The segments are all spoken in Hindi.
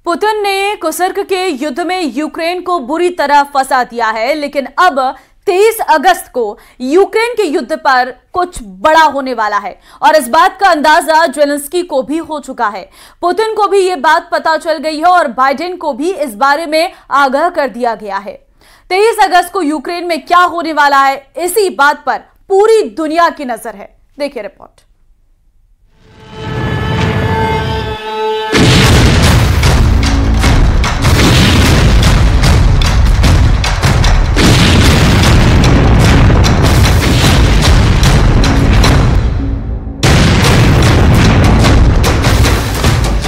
पुतिन ने कुर्स्क के युद्ध में यूक्रेन को बुरी तरह फंसा दिया है, लेकिन अब 23 अगस्त को यूक्रेन के युद्ध पर कुछ बड़ा होने वाला है और इस बात का अंदाजा ज़ेलेंस्की को भी हो चुका है। पुतिन को भी यह बात पता चल गई है और बाइडेन को भी इस बारे में आगाह कर दिया गया है। 23 अगस्त को यूक्रेन में क्या होने वाला है, इसी बात पर पूरी दुनिया की नजर है। देखिए रिपोर्ट।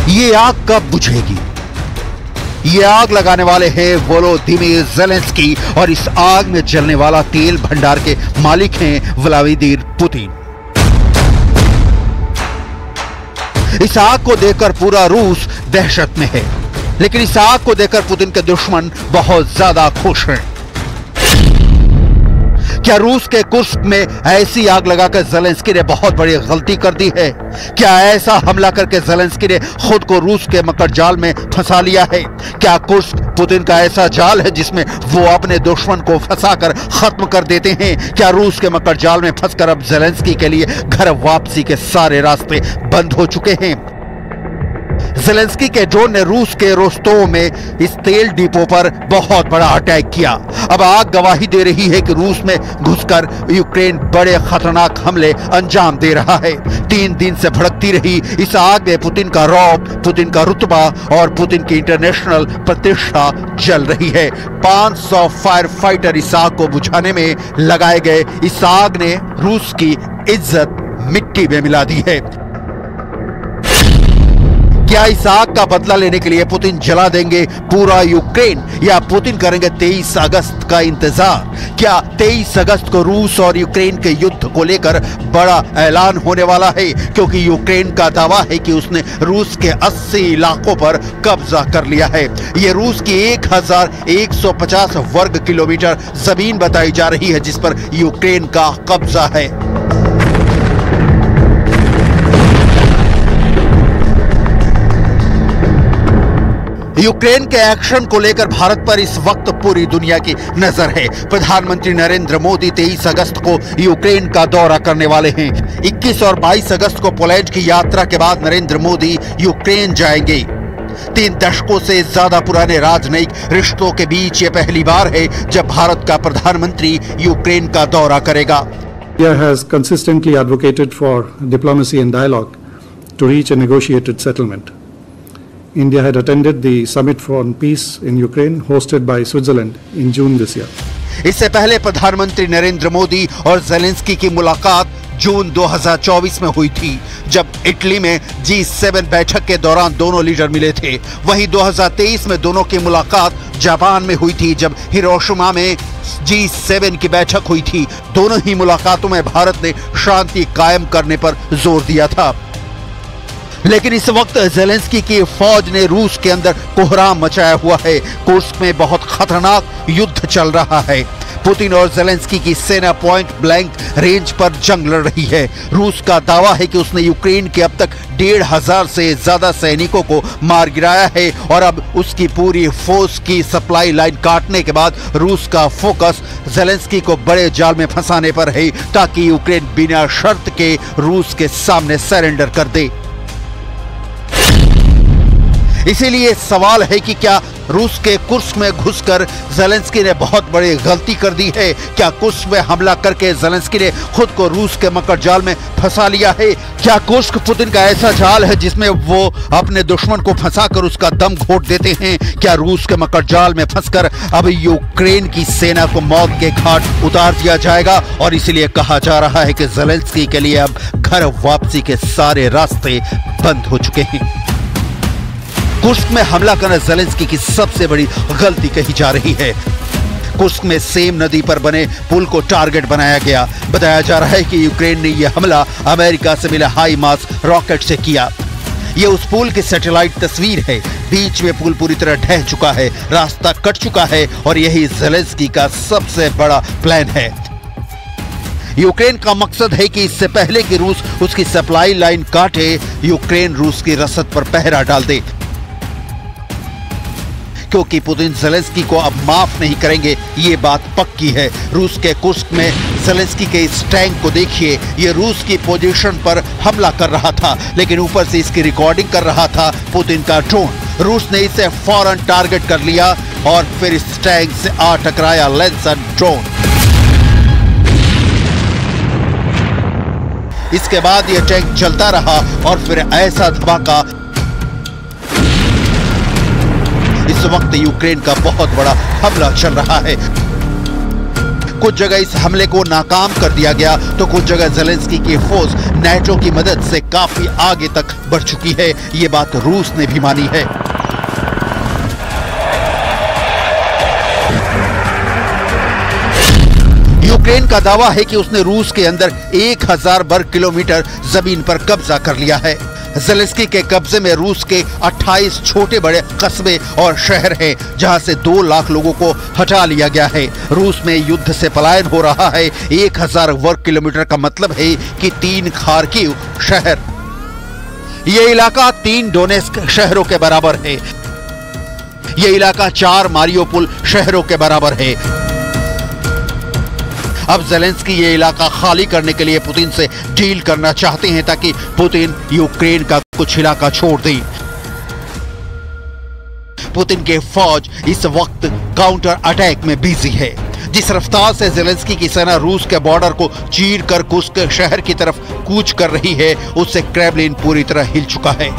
ये आग कब बुझेगी? ये आग लगाने वाले हैं वोलोदिमीर ज़ेलेंस्की और इस आग में जलने वाला तेल भंडार के मालिक हैं व्लादिमीर पुतिन। इस आग को देखकर पूरा रूस दहशत में है, लेकिन इस आग को देखकर पुतिन के दुश्मन बहुत ज्यादा खुश हैं। क्या रूस के कुर्स्क में ऐसी आग लगाकर ज़ेलेंस्की ने बहुत बड़ी गलती कर दी है? क्या ऐसा हमला करके ज़ेलेंस्की ने खुद को रूस के मकर जाल में फंसा लिया है? क्या कुर्स्क पुतिन का ऐसा जाल है जिसमें वो अपने दुश्मन को फंसाकर खत्म कर देते हैं? क्या रूस के मकर जाल में फंसकर अब ज़ेलेंस्की के लिए घर वापसी के सारे रास्ते बंद हो चुके हैं? ज़ेलेंस्की के ड्रोन ने रूस के रोस्तोव में इस तेल डिपो पर बहुत बड़ा अटैक किया। अब आग गवाही दे रही है कि रूस में घुसकर यूक्रेन बड़े खतरनाक हमले अंजाम दे रहा है। 3 दिन से भड़कती रही इस आग में पुतिन का रौब, पुतिन का रुतबा और पुतिन की इंटरनेशनल प्रतिष्ठा जल रही है। 500 फायर फाइटर इस आग को बुझाने में लगाए गए। इस आग ने रूस की इज्जत मिट्टी में मिला दी है। क्या इस आग का बदला लेने के लिए पुतिन जला देंगे पूरा यूक्रेन या पुतिन करेंगे 23 अगस्त का इंतजार? क्या 23 अगस्त को रूस और यूक्रेन के युद्ध को लेकर बड़ा ऐलान होने वाला है? क्योंकि यूक्रेन का दावा है कि उसने रूस के 80 इलाकों पर कब्जा कर लिया है। यह रूस की 1150 वर्ग किलोमीटर जमीन बताई जा रही है जिस पर यूक्रेन का कब्जा है। यूक्रेन के एक्शन को लेकर भारत पर इस वक्त पूरी दुनिया की नजर है। प्रधानमंत्री नरेंद्र मोदी 23 अगस्त को यूक्रेन का दौरा करने वाले हैं। 21 और 22 अगस्त को पोलैंड की यात्रा के बाद नरेंद्र मोदी यूक्रेन जाएंगे। 3 दशकों से ज्यादा पुराने राजनयिक रिश्तों के बीच ये पहली बार है जब भारत का प्रधानमंत्री यूक्रेन का दौरा करेगा। India has consistently advocated for diplomacy and dialogue to reach a negotiated settlement. India had attended the Summit on Peace in Ukraine hosted by Switzerland in June this year. इससे पहले प्रधानमंत्री नरेंद्र मोदी और ज़ेलेंस्की की मुलाकात जून 2024 में हुई थी, जब इटली में G7 बैठक के दौरान दोनों लीडर मिले थे। वहीं 2023 में दोनों की मुलाकात जापान में हुई थी, जब हिरोशिमा में G7 की बैठक हुई थी। दोनों ही मुलाकातों में भारत ने शांति कायम करने पर जोर दिया था। लेकिन इस वक्त ज़ेलेंस्की की फौज ने रूस के अंदर कोहराम मचाया हुआ है। कुर्स्क में बहुत खतरनाक युद्ध चल रहा है। पुतिन और ज़ेलेंस्की की सेना पॉइंट ब्लैंक रेंज पर जंग लड़ रही है। रूस का दावा है कि उसने यूक्रेन के अब तक 1500 से ज्यादा सैनिकों को मार गिराया है और अब उसकी पूरी फौज की सप्लाई लाइन काटने के बाद रूस का फोकस ज़ेलेंस्की को बड़े जाल में फंसाने पर है, ताकि यूक्रेन बिना शर्त के रूस के सामने सरेंडर कर दे। इसीलिए सवाल है कि क्या रूस के कुर्स्क में घुसकर ज़ेलेंस्की ने बहुत बड़ी गलती कर दी है? क्या कुर्स्क में हमला करके ज़ेलेंस्की ने खुद को रूस के मकर जाल में फंसा लिया है? क्या कुर्स्क पुतिन का ऐसा जाल है जिसमें वो अपने दुश्मन को फंसाकर उसका दम घोट देते हैं? क्या रूस के मकर जाल में फंसकर अब यूक्रेन की सेना को मौत के घाट उतार दिया जाएगा? और इसीलिए कहा जा रहा है कि ज़ेलेंस्की के लिए अब घर वापसी के सारे रास्ते बंद हो चुके हैं। कुर्स्क में हमला करना ज़ेलेंस्की की सबसे बड़ी गलती कही जा रही है। कुर्स्क में सेम नदी पर बने पुल को टारगेट बनाया गया। बताया जा रहा है कि यूक्रेन ने यह हमला अमेरिका से मिले हाई मास रॉकेट से किया। यह उस पुल की सैटेलाइट तस्वीर है। बीच में पुल पूरी तरह ढह चुका है, रास्ता कट चुका है और यही ज़ेलेंस्की का सबसे बड़ा प्लान है। यूक्रेन का मकसद है कि इससे पहले कि रूस उसकी सप्लाई लाइन काटे, यूक्रेन रूस की रसद पर पहरा डाल दे। क्योंकि पुतिन ज़ेलेंस्की को अब माफ नहीं करेंगे, ये बात पक्की है। रूस के कुर्स्क में ज़ेलेंस्की के इस टैंक को देखिए, ये रूस की पोजीशन पर हमला कर रहा था, लेकिन ऊपर से इसकी रिकॉर्डिंग कर रहा था पुतिन का ड्रोन। रूस ने इसे फौरन टारगेट कर लिया और फिर इस टैंक से आ टकराया लेंसर ड्रोन। इसके बाद यह टैंक चलता रहा और फिर ऐसा धमाका। इस वक्त यूक्रेन का बहुत बड़ा हमला चल रहा है। कुछ जगह इस हमले को नाकाम कर दिया गया तो कुछ जगह ज़ेलेंस्की की फौज नाटो की मदद से काफी आगे तक बढ़ चुकी है। ये बात रूस ने भी मानी है। यूक्रेन का दावा है कि उसने रूस के अंदर 1000 वर्ग किलोमीटर जमीन पर कब्जा कर लिया है। ज़ेलेंस्की के कब्जे में रूस के 28 छोटे बड़े कस्बे और शहर हैं, जहां से 2 लाख लोगों को हटा लिया गया है। रूस में युद्ध से पलायन हो रहा है। 1000 वर्ग किलोमीटर का मतलब है कि 3 खार्किव शहर। यह इलाका 3 डोनेस्क शहरों के बराबर है। यह इलाका 4 मारियोपोल शहरों के बराबर है। अब ज़ेलेंस्की ये इलाका खाली करने के लिए पुतिन से डील करना चाहते हैं ताकि पुतिन यूक्रेन का कुछ इलाका छोड़ दे। पुतिन के फौज इस वक्त काउंटर अटैक में बिजी है। जिस रफ्तार से ज़ेलेंस्की की सेना रूस के बॉर्डर को चीर कर कुर्स्क शहर की तरफ कूच कर रही है, उससे क्रेमलिन पूरी तरह हिल चुका है।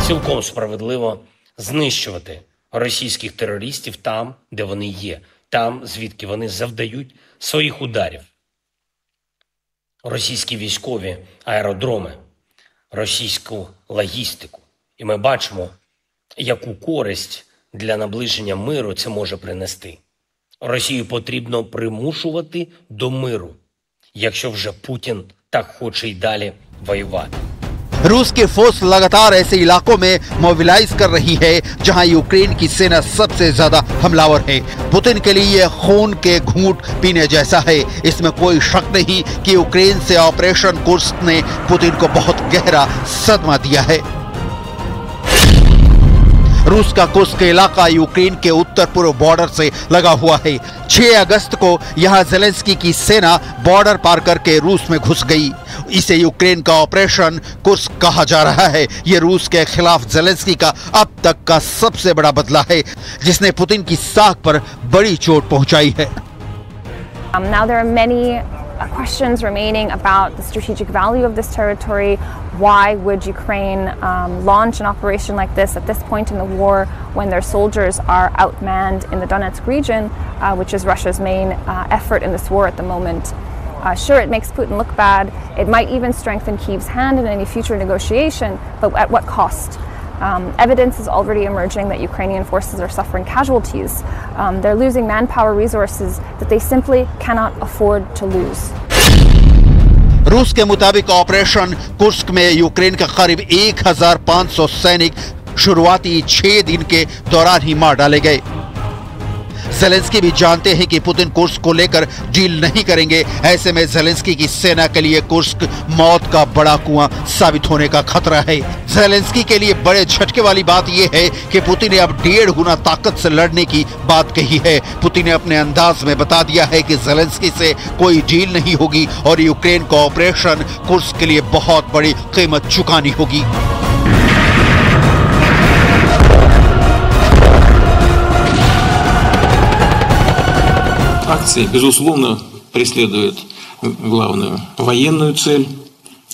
Цілком справедливо знищувати російських терористів там, де вони є, там, звідки вони завдають своїх ударів. Російські військові аеродроми, російську логістику. І ми бачимо, яку користь для наближення миру це може принести. Росію потрібно примушувати до миру, якщо вже Путін так хоче й далі воювати. रूस की फोर्स लगातार ऐसे इलाकों में मोबिलाइज कर रही है जहां यूक्रेन की सेना सबसे ज्यादा हमलावर है। पुतिन के लिए यह खून के घूंट पीने जैसा है। इसमें कोई शक नहीं कि यूक्रेन से ऑपरेशन कुर्स्क ने पुतिन को बहुत गहरा सदमा दिया है। रूस का कुर्स्क इलाका यूक्रेन के उत्तर पूर्व बॉर्डर से लगा हुआ है। 6 अगस्त को यहां ज़ेलेंस्की की सेना बॉर्डर पार करके रूस में घुस गई। इसे यूक्रेन का ऑपरेशन कुर्स्क कहा जा रहा है। यह रूस के खिलाफ ज़ेलेंस्की का अब तक का सबसे बड़ा बदला है, जिसने पुतिन की साख पर बड़ी चोट पहुंचाई है। Now there are many questions remaining about the strategic value of this territory. Why would Ukraine launch an operation like this at this point in the war when their soldiers are outmanned in the Donetsk region, which is Russia's main effort in this war at the moment? Sure, it makes Putin look bad. It might even strengthen Kyiv's hand in any future negotiation, but at what cost? Evidence is already emerging that Ukrainian forces are suffering casualties. They're losing manpower resources that they simply cannot afford to lose. रूस के मुताबिक ऑपरेशन कुर्स्क में यूक्रेन का करीब 1500 सैनिक शुरुआती 6 दिन के दौरान ही मार डाले गए। ज़ेलेंस्की भी जानते हैं कि पुतिन कुर्स्क को लेकर डील नहीं करेंगे। ऐसे में ज़ेलेंस्की की सेना के लिए कुर्स्क मौत का बड़ा कुआं साबित होने का खतरा है। ज़ेलेंस्की के लिए बड़े झटके वाली बात यह है कि पुतिन ने अब 1.5 गुना ताकत से लड़ने की बात कही है। पुतिन ने अपने अंदाज में बता दिया है कि ज़ेलेंस्की से कोई डील नहीं होगी और यूक्रेन को ऑपरेशन कुर्स्क के लिए बहुत बड़ी कीमत चुकानी होगी। Акция, безусловно, преследует главную военную цель,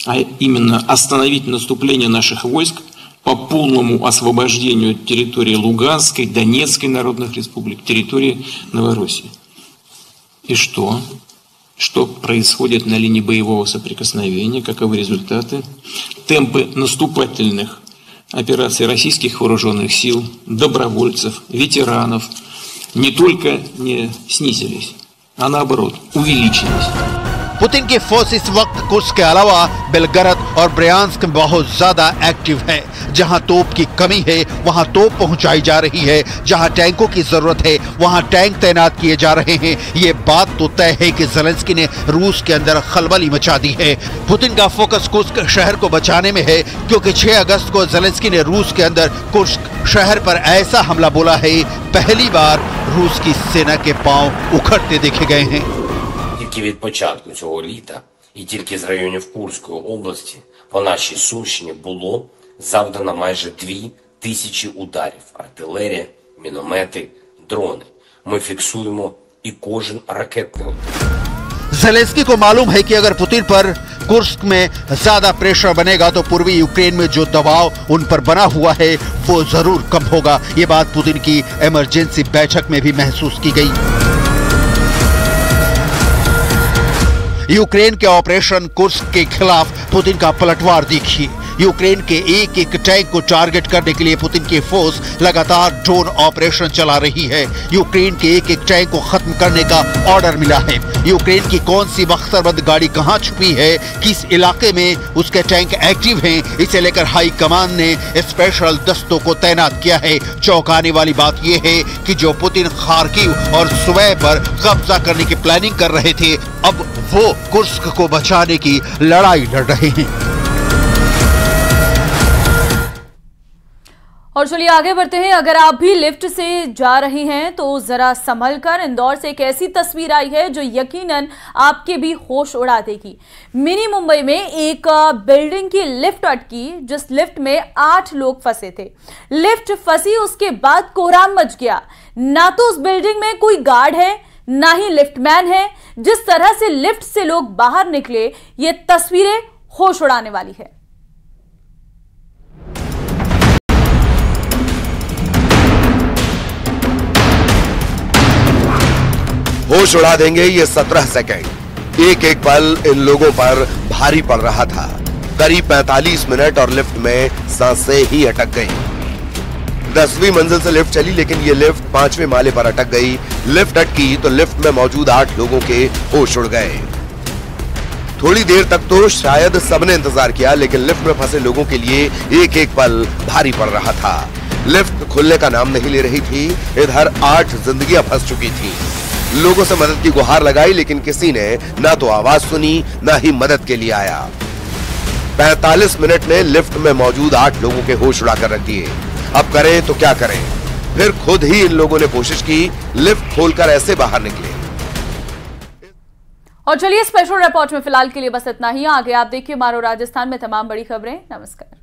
а именно остановить наступление наших войск по полному освобождению территории Луганской, Донецкой народных республик, территории Новороссии. И что? Что происходит на линии боевого соприкосновения? Каковы результаты? Темпы наступательных операций российских вооруженных сил, добровольцев, ветеранов не только не снизились, а наоборот увеличились. पुतिन की फोर्स इस वक्त कुर्स्क के अलावा बेलगरद और ब्रयांस्क में बहुत ज्यादा एक्टिव है। जहां तोप की कमी है वहां तोप पहुंचाई जा रही है, जहां टैंकों की जरूरत है वहां टैंक तैनात किए जा रहे हैं। ये बात तो तय है कि ज़ेलेंस्की ने रूस के अंदर खलबली मचा दी है। पुतिन का फोकस कुर्स्क शहर को बचाने में है, क्योंकि 6 अगस्त को ज़ेलेंस्की ने रूस के अंदर कुर्स्क शहर पर ऐसा हमला बोला है, पहली बार रूस की सेना के पांव उखड़ते देखे गए हैं। Тільки від початку цього літа і тільки з районів Курської області по нашій Сумщині було завдано майже 2000 ударів. Артилерія, міномети, дрони. Ми фіксуємо і кожен ракетний удар. ज़ेलेंस्की को मालूम है कि अगर पुतिन पर कुर्स्क में ज्यादा प्रेशर बनेगा तो पूर्वी यूक्रेन में जो दबाव उन पर बना हुआ है वो जरूर कम होगा। ये बात पुतिन की इमरजेंसी बैठक में भी महसूस की गई। यूक्रेन के ऑपरेशन कुर्स्क के खिलाफ पुतिन का पलटवार देखिए। यूक्रेन के एक एक टैंक को टारगेट करने के लिए पुतिन की फोर्स लगातार ड्रोन ऑपरेशन चला रही है। यूक्रेन के एक एक टैंक को खत्म करने का ऑर्डर मिला है। यूक्रेन की कौन सी बख्तरबंद गाड़ी कहां छुपी है, किस इलाके में उसके टैंक एक्टिव हैं, इसे लेकर हाई कमान ने स्पेशल दस्तों को तैनात किया है। चौंकाने वाली बात यह है कि जो पुतिन खार्किव और सुवै पर कब्जा करने की प्लानिंग कर रहे थे, अब वो कुर्स्क को बचाने की लड़ाई लड़ रहे हैं। और चलिए आगे बढ़ते हैं। अगर आप भी लिफ्ट से जा रही हैं तो जरा संभल कर। इंदौर से एक ऐसी तस्वीर आई है जो यकीनन आपके भी होश उड़ा देगी। मिनी मुंबई में एक बिल्डिंग की लिफ्ट अटकी, जिस लिफ्ट में 8 लोग फंसे थे। लिफ्ट फंसी, उसके बाद कोहराम मच गया। ना तो उस बिल्डिंग में कोई गार्ड है, ना ही लिफ्टमैन है। जिस तरह से लिफ्ट से लोग बाहर निकले, ये तस्वीरें होश उड़ाने वाली है। होश उड़ा देंगे ये 17 सेकंड। एक एक पल इन लोगों पर भारी पड़ रहा था। करीब 45 मिनट और लिफ्ट में सांसें ही अटक गई। 10वीं मंजिल से लिफ्ट चली, लेकिन ये लिफ्ट 5वें माले पर अटक गई। लिफ्ट अटकी तो लिफ्ट में मौजूद 8 लोगों के होश उड़ गए। थोड़ी देर तक तो शायद सबने इंतजार किया, लेकिन लिफ्ट में फंसे लोगों के लिए एक एक पल भारी पड़ रहा था। लिफ्ट खुलने का नाम नहीं ले रही थी। इधर 8 जिंदगियां फंस चुकी थी। लोगों से मदद की गुहार लगाई, लेकिन किसी ने ना तो आवाज सुनी, ना ही मदद के लिए आया। 45 मिनट ने लिफ्ट में मौजूद 8 लोगों के होश उड़ा कर रख दिए। अब करें तो क्या करें? फिर खुद ही इन लोगों ने कोशिश की, लिफ्ट खोलकर ऐसे बाहर निकले। और चलिए स्पेशल रिपोर्ट में फिलहाल के लिए बस इतना ही। आगे आप देखिए मारो राजस्थान में तमाम बड़ी खबरें। नमस्कार।